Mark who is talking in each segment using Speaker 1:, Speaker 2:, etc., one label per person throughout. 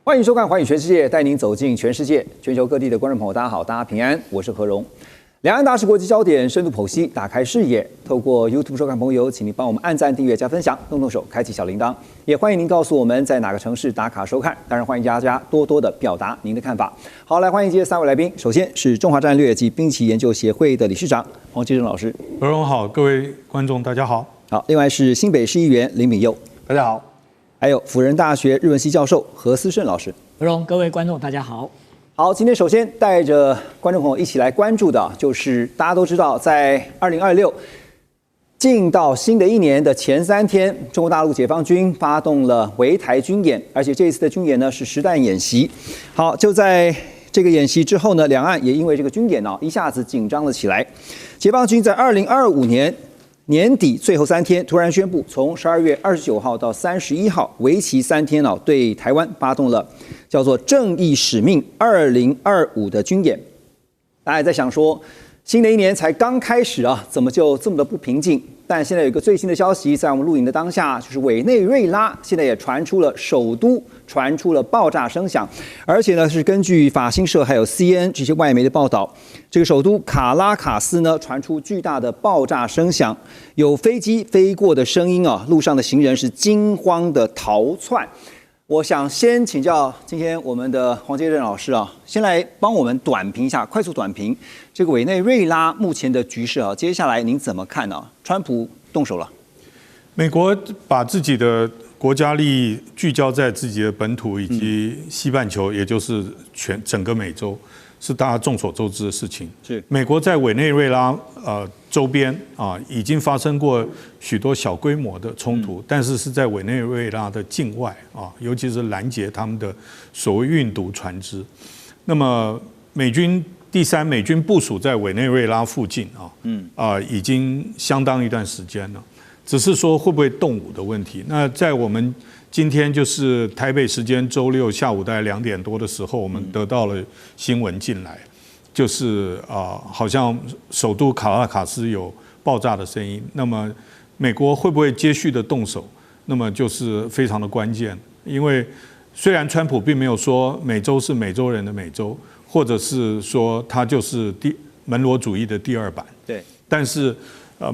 Speaker 1: 欢迎收看《寰宇全世界》，带您走进全世界、全球各地的观众朋友，大家好，大家平安，我是何荣。两岸大事国际焦点，深度剖析，打开视野。透过 YouTube 收看朋友，请您帮我们按赞、订阅、加分享，动动手开启小铃铛。也欢迎您告诉我们在哪个城市打卡收看。当然，欢迎大家多多的表达您的看法。好，来欢迎今天3位来宾。首先是中华战略及兵棋研究协会的理事长黄基正老师。
Speaker 2: 何荣好，各位观众大家好。
Speaker 1: 好，另外是新北市议员林炳佑，
Speaker 3: 大家好。
Speaker 1: 还有辅仁大学日文系教授何思胜老师。
Speaker 4: 何荣，各位观众大家好。
Speaker 1: 好，今天首先带着观众朋友一起来关注的，就是大家都知道，在2026进到新的一年的前3天，中国大陆解放军发动了围台军演，而且这一次的军演呢是实弹演习。好，就在这个演习之后呢，两岸也因为这个军演一下子紧张了起来。解放军在2025年年底最后3天，突然宣布，从12月29号到31号，为期3天对台湾发动了叫做“正义使命2025”的军演。大家也在想说，新的一年才刚开始怎么就这么的不平静？但现在有一个最新的消息，在我们录影的当下，就是委内瑞拉现在也传出了首都传出了爆炸声响，而且呢是根据法新社还有 CNN 这些外媒的报道，这个首都卡拉卡斯呢传出巨大的爆炸声响，有飞机飞过的声音路上的行人是惊慌的逃窜。我想先请教今天我们的黄介正老师先来帮我们短评一下，快速短评这个委内瑞拉目前的局势接下来您怎么看呢？川普动手了，
Speaker 2: 美国把自己的国家利益聚焦在自己的本土以及西半球，也就是整个美洲，是大家众所周知的事情。
Speaker 1: 是美
Speaker 2: 国在委内瑞拉周边已经发生过许多小规模的冲突，但是是在委内瑞拉的境外尤其是拦截他们的所谓运毒船只。那么第三美军部署在委内瑞拉附近已经相当一段时间了，只是说会不会动武的问题。那在我们今天就是台北时间周6下午大概2点多的时候，我们得到了新闻进来。就是好像首都卡拉卡斯有爆炸的声音。那么美国会不会接续的动手？那么就是非常的关键。因为虽然川普并没有说美洲是美洲人的美洲，或者是说他就是门罗主义的第2版，
Speaker 1: 对，
Speaker 2: 但是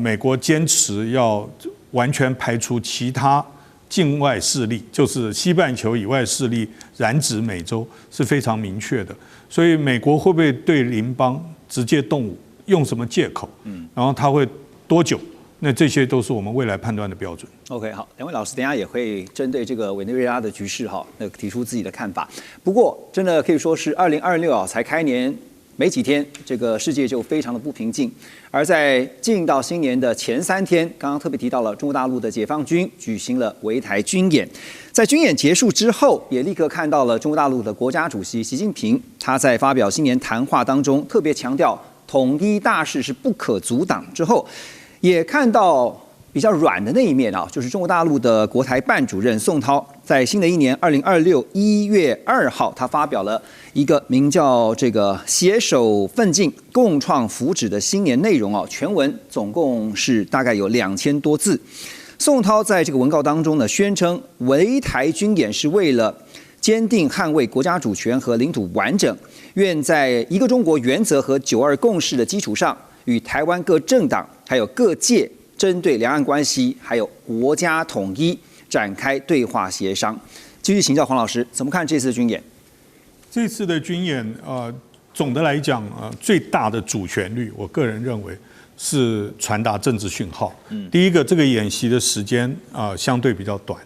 Speaker 2: 美国坚持要完全排除其他境外势力，就是西半球以外势力染指美洲是非常明确的。所以美国会不会对邻邦直接动武？用什么借口？然后他会多久？那这些都是我们未来判断的标准。
Speaker 1: OK， 好，两位老师等一下也会针对这个委内瑞拉的局势提出自己的看法。不过真的可以说是2026才开年没几天，这个世界就非常的不平静。而在进到新年的前3天，刚刚特别提到了中国大陆的解放军举行了围台军演。在军演结束之后，也立刻看到了中国大陆的国家主席习近平，他在发表新年谈话当中特别强调统一大势是不可阻挡之后，也看到比较软的那一面就是中国大陆的国台办主任宋涛在新的一年2026 1月2号，他发表了一个名叫这个携手奋进共创福祉的新年内容全文总共是大概有2000多字。宋涛在这个文告当中呢，宣称围台军演是为了坚定捍卫国家主权和领土完整，愿在一个中国原则和9·2共识的基础上，与台湾各政党还有各界针对两岸关系还有国家统一展开对话协商。继续请教黄老师，怎么看这次的军演？
Speaker 2: 这次的军演总的来讲最大的主旋律，我个人认为是传达政治讯号。第一个，这个演习的时间相对比较短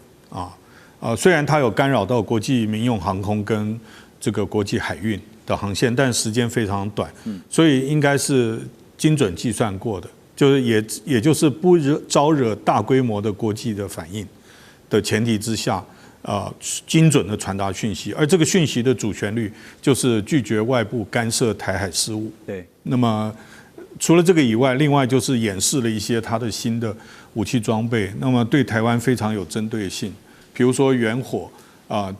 Speaker 2: 虽然它有干扰到国际民用航空跟这个国际海运的航线，但时间非常短，所以应该是精准计算过的，就是也就是不招惹大规模的国际的反应的前提之下，精准的传达讯息，而这个讯息的主旋律就是拒绝外部干涉台海事务。
Speaker 1: 对，
Speaker 2: 那么除了这个以外，另外就是演示了一些它的新的武器装备，那么对台湾非常有针对性，比如说远火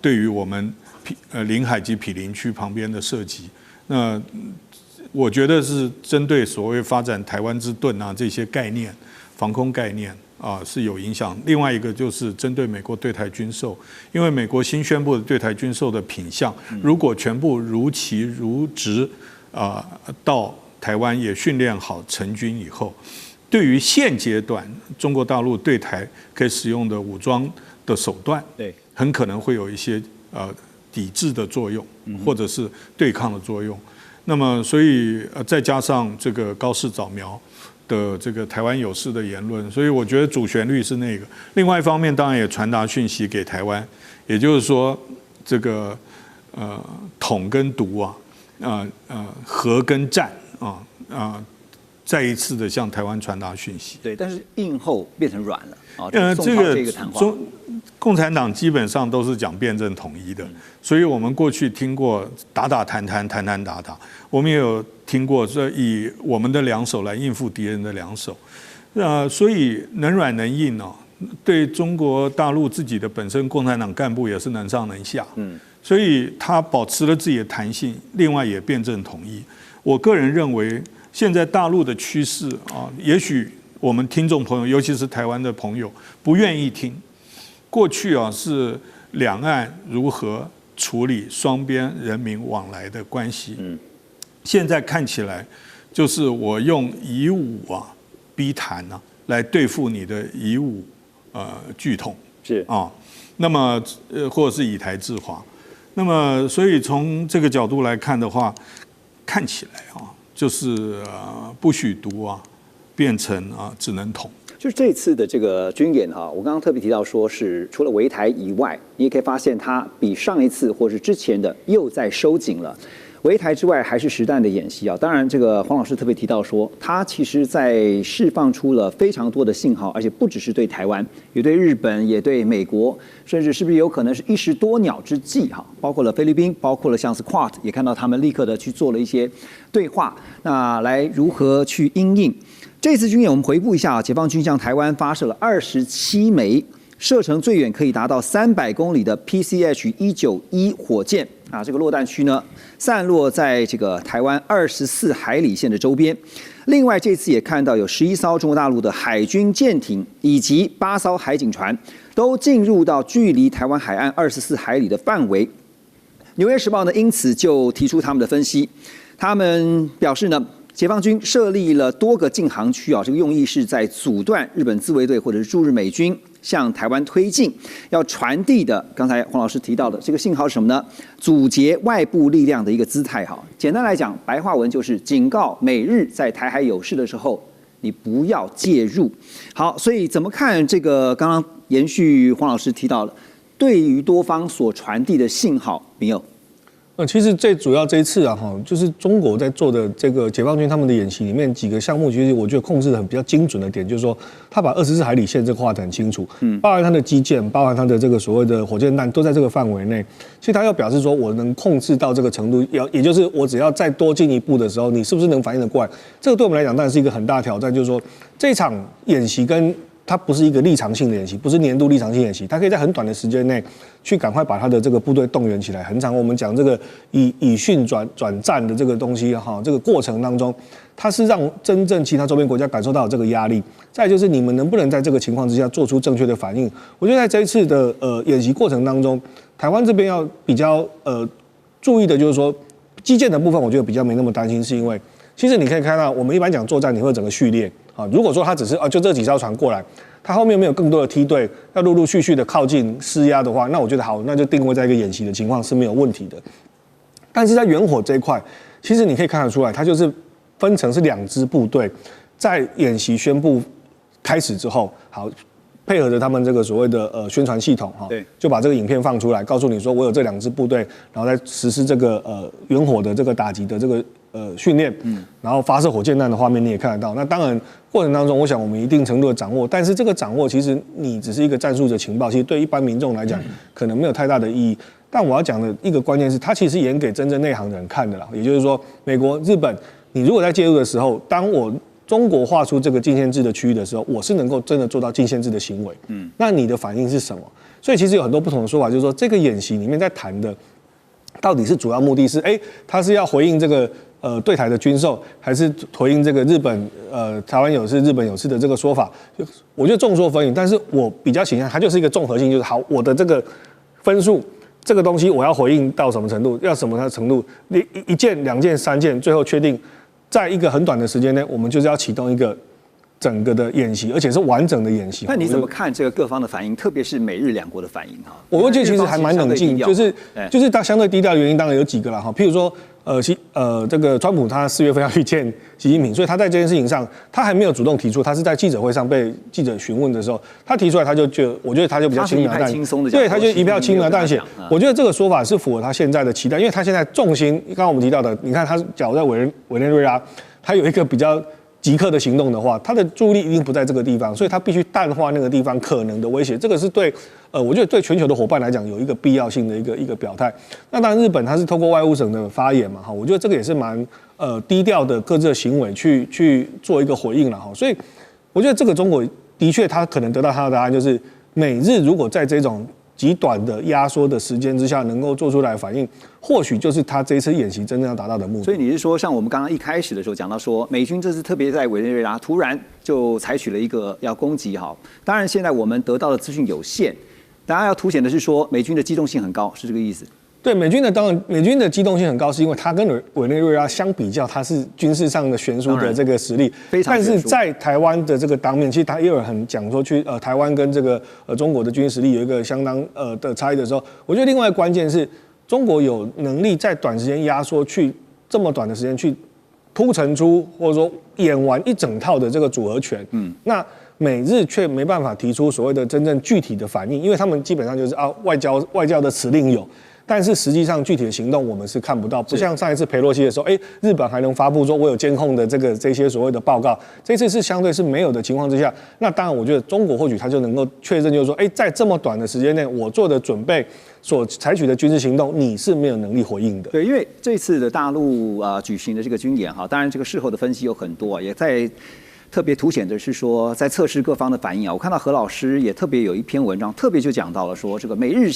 Speaker 2: 对于我们临海及毗邻区旁边的射击，那我觉得是针对所谓发展台湾之盾这些概念、防空概念是有影响。另外一个就是针对美国对台军售，因为美国新宣布的对台军售的品项，如果全部如期如职到台湾也训练好成军以后，对于现阶段中国大陆对台可以使用的武装的手段，
Speaker 1: 对，
Speaker 2: 很可能会有一些抵制的作用，或者是对抗的作用。那么，所以再加上这个高市早苗的这个台湾有事的言论，所以我觉得主旋律是那个。另外一方面，当然也传达讯息给台湾，也就是说，这个统跟独和跟战再一次的向台湾传达讯息。
Speaker 1: 对，但是硬后变成软了啊。
Speaker 2: 这个
Speaker 1: 谈话，
Speaker 2: 共产党基本上都是讲辩证统一的，所以我们过去听过打打谈谈，谈谈打打，我们也有听过说以我们的两手来应付敌人的两手，所以能软能硬哦。对中国大陆自己的本身共产党干部也是能上能下，所以他保持了自己的弹性，另外也辩证统一。我个人认为，现在大陆的趋势也许我们听众朋友，尤其是台湾的朋友，不愿意听。过去是两岸如何处理双边人民往来的关系，现在看起来就是我用以武逼谈来对付你的以武拒统
Speaker 1: 是
Speaker 2: 那么或者是以台制华，那么所以从这个角度来看的话，看起来就是不许独变成只能统。
Speaker 1: 就是这次的这个军演我刚刚特别提到说是除了围台以外，你也可以发现它比上一次或是之前的又在收紧了。围台之外还是实弹的演习当然这个黄老师特别提到说，它其实在释放出了非常多的信号，而且不只是对台湾，也对日本，也对美国，甚至是不是有可能是一石多鸟之计包括了菲律宾，包括了像是 Quad， 也看到他们立刻的去做了一些对话，那来如何去因应。这次军演我们回顾一下解放军向台湾发射了27枚射程最远可以达到300公里的 PCH-191火箭这个落弹区呢散落在这个台湾24海里线的周边。另外这次也看到有11艘中国大陆的海军舰艇以及8艘海警船都进入到距离台湾海岸24海里的范围。纽约时报呢因此就提出他们的分析，他们表示呢，解放军设立了多个禁航区这个用意是在阻断日本自卫队或者是驻日美军向台湾推进，要传递的刚才黄老师提到的这个信号是什么呢？阻截外部力量的一个姿态简单来讲，白话文就是警告美日在台海有事的时候，你不要介入。好，所以怎么看这个刚刚延续黄老师提到的，对于多方所传递的信号，明佑？
Speaker 3: 其实最主要这一次就是中国在做的这个解放军他们的演习里面几个项目，其实我觉得控制的很比较精准的点，就是说他把24海里线这个画得很清楚，包含他的基建，包含他的这个所谓的火箭弹都在这个范围内。其实他要表示说我能控制到这个程度，也就是我只要再多进一步的时候，你是不是能反应得过来？这个对我们来讲当然是一个很大的挑战，就是说这场演习它不是一个立场性的演习，不是年度立场性演习，它可以在很短的时间内去赶快把它的这个部队动员起来。很长，我们讲这个以训转战的这个东西这个过程当中，它是让真正其他周边国家感受到这个压力。再来就是你们能不能在这个情况之下做出正确的反应？我觉得在这一次的演习过程当中，台湾这边要比较注意的就是说基建的部分，我觉得比较没那么担心，是因为其实你可以看到，我们一般讲作战，你会整个序列。如果说他只是就这几艘船过来，他后面没有更多的梯队要陆陆续续的靠近施压的话，那我觉得好，那就定位在一个演习的情况是没有问题的。但是在远火这一块，其实你可以看得出来，它就是分成是2支部队，在演习宣布开始之后，好配合着他们这个所谓的宣传系统就把这个影片放出来，告诉你说我有这2支部队，然后再实施这个远火的这个打击的这个训练，然后发射火箭弹的画面你也看得到。那当然过程当中，我想我们一定程度的掌握，但是这个掌握其实你只是一个战术的情报，其实对一般民众来讲可能没有太大的意义。但我要讲的一个关键是，它其实演给真正内行的人看的啦。也就是说，美国、日本，你如果在介入的时候，当我中国划出这个禁限制的区域的时候，我是能够真的做到禁限制的行为。那你的反应是什么？所以其实有很多不同的说法，就是说这个演习里面在谈的到底是主要目的是他是要回应这个对台的军售，还是回应这个日本台湾有事日本有事的这个说法？我觉得众说纷纭，但是我比较倾向它就是一个综合性，就是好，我的这个分数。这个东西我要回应到什么程度？要什么程度？一件、2件、3件，最后确定，在一个很短的时间内，我们就是要启动一个整个的演习，而且是完整的演习。
Speaker 1: 那你怎么看这个各方的反应，特别是美日两国的反应哈？
Speaker 3: 我觉得其实还蛮冷静，就是它相对低调的原因当然有几个啦哈，譬如说这个川普他4月份要去见习近平，所以他在这件事情上他还没有主动提出，他是在记者会上被记者询问的时候，他提出来我觉得他就比较轻描淡写，对，他就一票轻描淡写。我觉得这个说法是符合他现在的期待，因为他现在重心，刚刚我们提到的，你看他假如在委内瑞拉，他有一个比较即刻的行动的话，他的注意力一定不在这个地方，所以他必须淡化那个地方可能的威胁。这个是对我觉得对全球的伙伴来讲有一个必要性的一个表态。那当然，日本它是透过外务省的发言嘛，哈，我觉得这个也是蛮低调的各自的行为去做一个回应了哈。所以我觉得这个中国的确他可能得到他的答案，就是美日如果在这种极短的压缩的时间之下能够做出来反应，或许就是他这一次演习真正要达到的目的。
Speaker 1: 所以你是说，像我们刚刚一开始的时候讲到说，美军这次特别在委内瑞拉突然就采取了一个要攻击哈。当然现在我们得到的资讯有限，大家要凸显的是说美军的机动性很高，是这个意思。
Speaker 3: 对，美军的机动性很高，是因为它跟委内瑞拉相比较，它是军事上的悬殊的这个实力。但是在台湾的这个当面，其实他也有人讲说台湾跟这个中国的军事实力有一个相当的差异的时候，我觉得另外一个关键是中国有能力在短时间压缩去这么短的时间去铺陈出或者说演完一整套的这个组合拳。那美日却没办法提出所谓的真正具体的反应，因为他们基本上就是外交的辞令有。但是实际上具体的行动我们是看不到，不像上一次裴洛西的时候，日本还能发布说我有监控的这些所谓的报告，这次是相对是没有的情况之下，那当然我觉得中国或许他就能够确认，就是说，在这么短的时间内，我做的准备所采取的军事行动，你是没有能力回应的。
Speaker 1: 对，因为这次的大陆举行的这个军演哈，当然这个事后的分析有很多，也在特别凸显的是说，在测试各方的反应啊。我看到何老师也特别有一篇文章，特别就讲到了说，这个美日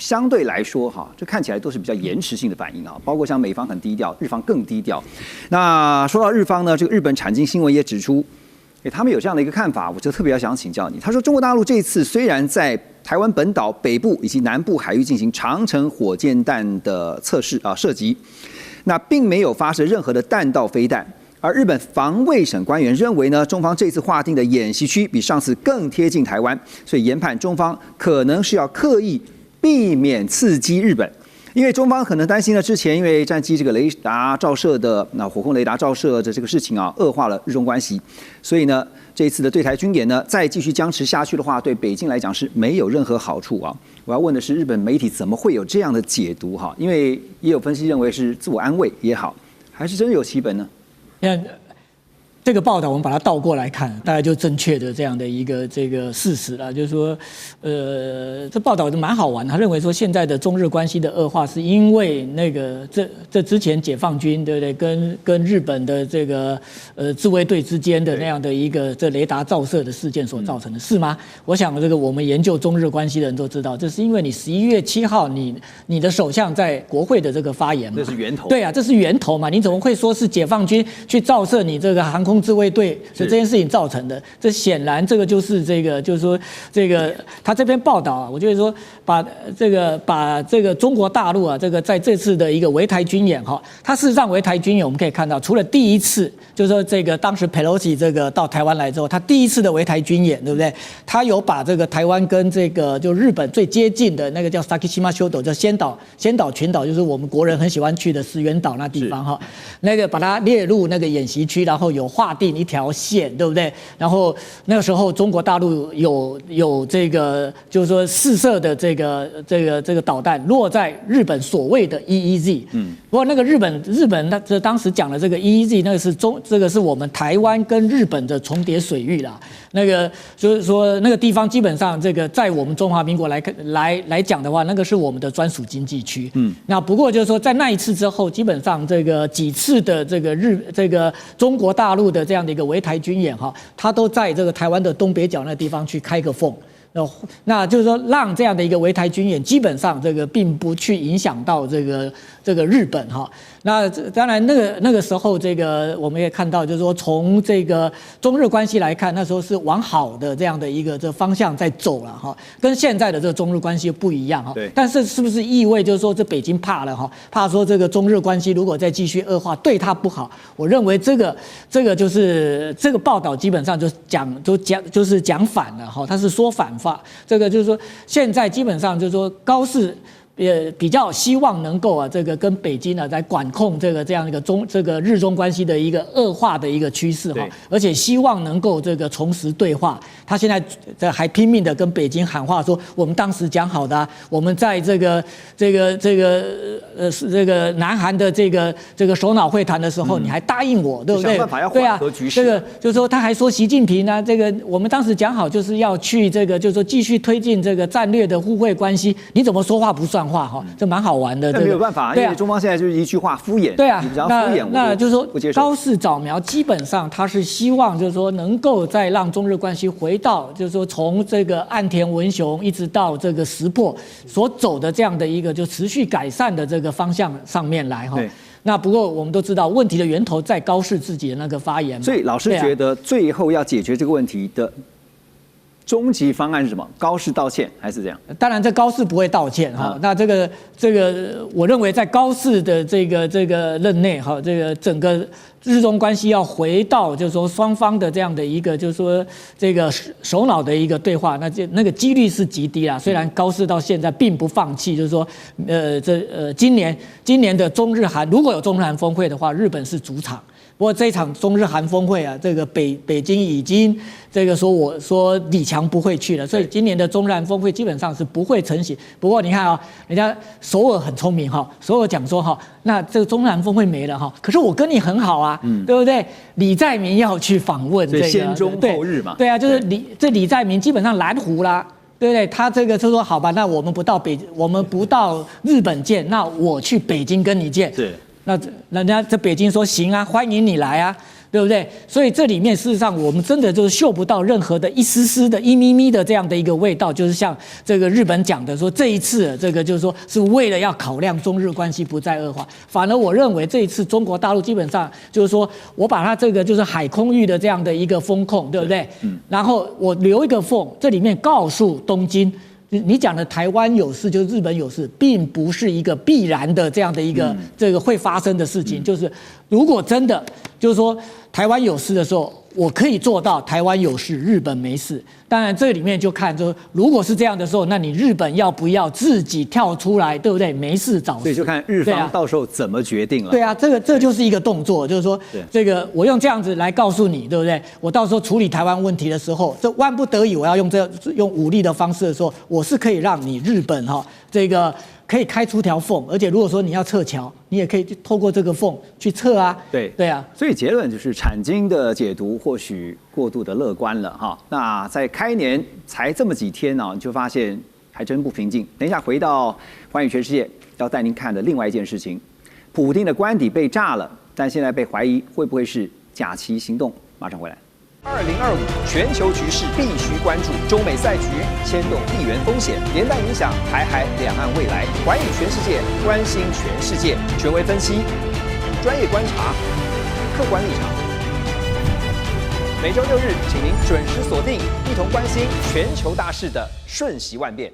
Speaker 1: 相对来说，哈，这看起来都是比较延迟性的反应啊，包括像美方很低调，日方更低调。那说到日方呢，这个日本产经新闻也指出，他们有这样的一个看法，我就特别想请教你。他说，中国大陆这次虽然在台湾本岛北部以及南部海域进行长程火箭弹的测试射击，那并没有发射任何的弹道飞弹。而日本防卫省官员认为呢，中方这次划定的演习区比上次更贴近台湾，所以研判中方可能是要刻意避免刺激日本，因为中方可能担心呢，之前因为战机这个雷达照射的火控雷达照射的这个事情啊，恶化了日中关系，所以呢，这一次的对台军演呢，再继续僵持下去的话，对北京来讲是没有任何好处啊。我要问的是，日本媒体怎么会有这样的解读哈？因为也有分析认为是自我安慰也好，还是真有其本呢？
Speaker 4: 这个报道我们把它倒过来看，大概就正确的这样的一个这个事实了。就是说，这报道就蛮好玩。他认为说，现在的中日关系的恶化，是因为那个这之前解放军对不对，跟日本的这个自卫队之间的那样的一个这雷达照射的事件所造成的，是吗？我想这个我们研究中日关系的人都知道，这是因为你11月7号你的首相在国会的这个发言嘛，
Speaker 1: 这是源头。
Speaker 4: 对啊，这是源头嘛，你怎么会说是解放军去照射你这个航空自卫队是这件事情造成的？这显然这个就是就是说他这篇报道啊，我觉得说把这个中国大陆啊，这个在这次的一个围台军演哈，它事实上围台军演我们可以看到，除了第一次就是说这个当时佩洛西这个到台湾来之后，他第一次的围台军演，对不对？他有把这个台湾跟这个就日本最接近的那个叫 Sakishima Shodo， 叫仙岛群岛，就是我们国人很喜欢去的石垣岛那地方哈，那个把它列入那个演习区，然后有划定一条线，对不对？然后那个时候中国大陆有这个就是说试射的这个导弹落在日本所谓的 EEZ， 不过那个日本他当时讲的这个 EEZ， 这个是我们台湾跟日本的重叠水域啦。那个就是说那个地方基本上这个在我们中华民国来讲的话，那个是我们的专属经济区。那不过就是说在那一次之后，基本上这个几次的这个中国大陆的这样的一个围台军演哈，它都在这个台湾的东北角那个地方去开个缝。那就是说，让这样的一个围台军演，基本上这个并不去影响到这个日本哈。那当然，那个时候，这个我们也看到，就是说从这个中日关系来看，那时候是往好的这样的一个这方向在走了哈，跟现在的这个中日关系不一样哈。
Speaker 1: 对。
Speaker 4: 但是是不是意味就是说，这北京怕了哈？怕说这个中日关系如果再继续恶化，对他不好？我认为这个就是这个报道基本上就是讲反了哈，他是说反话。这个就是说，现在基本上就是说高市也比较希望能够这个跟北京来管控这样一个这个日中关系的一个恶化的一个趋势哈，而且希望能够这个重拾对话。他现在还拼命的跟北京喊话说，我们当时讲好的啊，我们在这个南韩的这个首脑会谈的时候，你还答应我，对不对？
Speaker 1: 想办法要缓和局势。
Speaker 4: 这个就是说，他还说习近平呢，这个我们当时讲好就是要去就是说继续推进这个战略的互惠关系，你怎么说话不算话哈？这蛮好玩的。
Speaker 1: 但没有办法，因为中方现在就是一句话敷衍。
Speaker 4: 对啊，
Speaker 1: 你只要敷衍，
Speaker 4: 那就是说
Speaker 1: 不接受。
Speaker 4: 高市早苗基本上他是希望就是说能够再让中日关系回到就是说从这个岸田文雄一直到这个石破所走的这样的一个就持续改善的这个方向上面来哈。那不过我们都知道问题的源头在高市自己的那个发言。
Speaker 1: 所以老师觉得最后要解决这个问题的终极方案是什么？高市道歉还是这样？
Speaker 4: 当然，这高市不会道歉哈。那这个，我认为在高市的这个任内哈，这个整个日中关系要回到就是说双方的这样的一个就是说这个首脑的一个对话，那个几率是极低啦。虽然高市到现在并不放弃，就是说今年的中日韩如果有中日韩峰会的话，日本是主场。不过这一场中日韩峰会啊，这个北京已经这个说李强不会去了，所以今年的中日韩峰会基本上是不会成型。不过你看啊，人家首尔很聪明哈，首尔讲说哈，那这个中日韩峰会没了哈，可是我跟你很好啊，对不对？李在明要去访问这个，
Speaker 1: 先中后日嘛，
Speaker 4: 对啊，就是李在明基本上蓝湖啦。对不对？他这个就说好吧，那我们不到日本见，那我去北京跟你见。
Speaker 1: 是。
Speaker 4: 那人家在北京说行啊，欢迎你来啊，对不对？所以这里面事实上我们真的就是嗅不到任何的一丝丝的一咪咪的这样的一个味道，就是像这个日本讲的说，这一次这个就是说是为了要考量中日关系不再恶化，反而我认为这一次中国大陆基本上就是说我把它这个就是海空域的这样的一个风控，对不对？然后我留一个缝，这里面告诉东京。你讲的台湾有事就是日本有事，并不是一个必然的这样的一个这个会发生的事情。就是如果真的就是说台湾有事的时候，我可以做到台湾有事，日本没事。当然这里面就看说，如果是这样的时候，那你日本要不要自己跳出来，对不对？没事找事。
Speaker 1: 所以就看日方到时候怎么决定了。
Speaker 4: 对啊，这就是一个动作，就是说这个我用这样子来告诉你，对不对？我到时候处理台湾问题的时候，这万不得已我要用武力的方式的时候，我是可以让你日本这个可以开出条缝，而且如果说你要撤侨，你也可以透过这个缝去撤啊。对啊，
Speaker 1: 所以结论就是产经的解读或许过度的乐观了哈。那在开年才这么几天呢，你就发现还真不平静。等一下回到寰宇全世界，要带您看的另外一件事情，普丁的官邸被炸了，但现在被怀疑会不会是假旗行动？马上回来。2025全球局势必须关注，中美赛局牵动地缘风险，连带影响台海两岸未来。寰宇全世界，关心全世界，权威分析，专业观察，客观立场。每周6日，请您准时锁定，一同关心全球大事的瞬息万变。